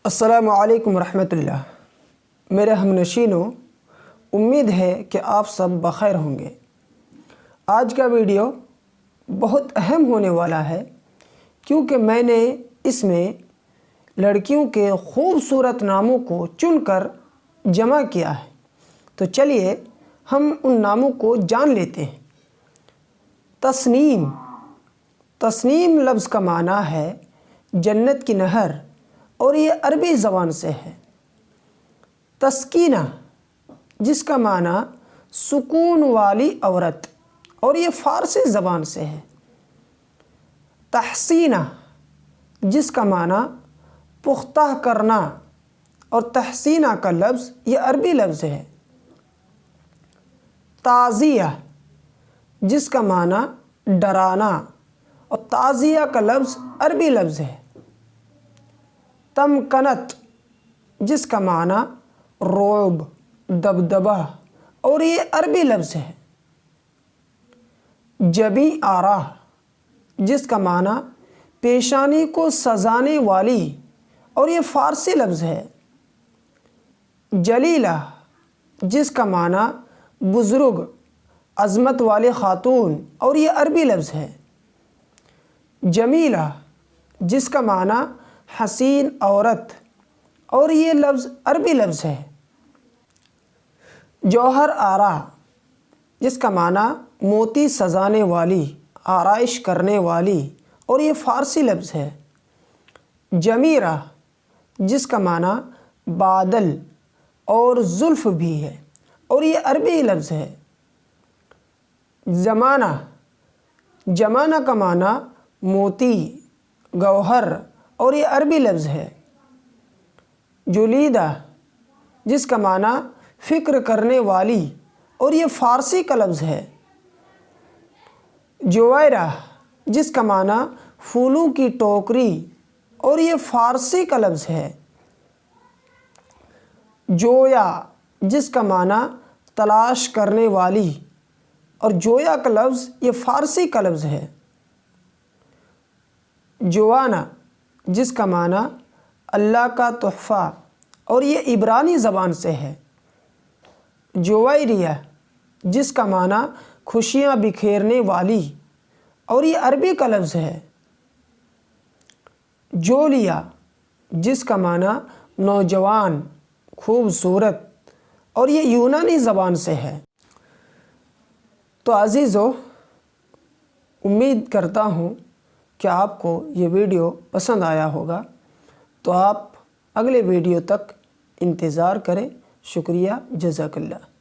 السلام علیکم ورحمۃ اللہ۔ میرے ہم نشینوں، امید ہے کہ آپ سب بخیر ہوں گے۔ آج کا ویڈیو بہت اہم ہونے والا ہے کیونکہ میں نے اس میں لڑکیوں کے خوبصورت ناموں کو چن کر جمع کیا ہے، تو چلیے ہم ان ناموں کو جان لیتے ہیں۔ تسنیم۔ تسنیم لفظ کا معنی ہے جنت کی نہر، اور یہ عربی زبان سے ہے۔ تسکینہ، جس کا معنی سکون والی عورت، اور یہ فارسی زبان سے ہے۔ تحسینہ، جس کا معنی پختہ کرنا، اور تحسینہ کا لفظ یہ عربی لفظ ہے۔ تعزیہ، جس کا معنی ڈرانا، اور تعزیہ کا لفظ عربی لفظ ہے۔ تمکنت، جس کا معنی رعب، دبدبہ، اور یہ عربی لفظ ہے۔ جبی آرا، جس کا معنی پیشانی کو سجانے والی، اور یہ فارسی لفظ ہے۔ جلیلہ، جس کا معنی بزرگ، عظمت والی خاتون، اور یہ عربی لفظ ہے۔ جمیلہ، جس کا معنی حسین عورت، اور یہ لفظ عربی لفظ ہے۔ جوہر آرا، جس کا معنی موتی سجانے والی، آرائش کرنے والی، اور یہ فارسی لفظ ہے۔ جمیرہ، جس کا معنی بادل اور زلف بھی ہے، اور یہ عربی لفظ ہے۔ زمانہ۔ زمانہ کا معنی موتی، گوہر، اور یہ عربی لفظ ہے۔ جلیدہ، جس کا معنی فکر کرنے والی، اور یہ فارسی کا لفظ ہے۔ جویرہ، جس کا معنی پھولوں کی ٹوکری، اور یہ فارسی کا لفظ ہے۔ جویا، جس کا معنی تلاش کرنے والی، اور جویا کا لفظ یہ فارسی کا لفظ ہے۔ جوانہ، جس کا معنی اللہ کا تحفہ، اور یہ عبرانی زبان سے ہے۔ جویریہ، جس کا معنی خوشیاں بکھیرنے والی، اور یہ عربی کا لفظ ہے۔ جولیہ، جس کا معنی نوجوان، خوبصورت، اور یہ یونانی زبان سے ہے۔ تو عزیزو، امید کرتا ہوں کہ آپ کو یہ ویڈیو پسند آیا ہوگا، تو آپ اگلے ویڈیو تک انتظار کریں۔ شکریہ، جزاک اللہ۔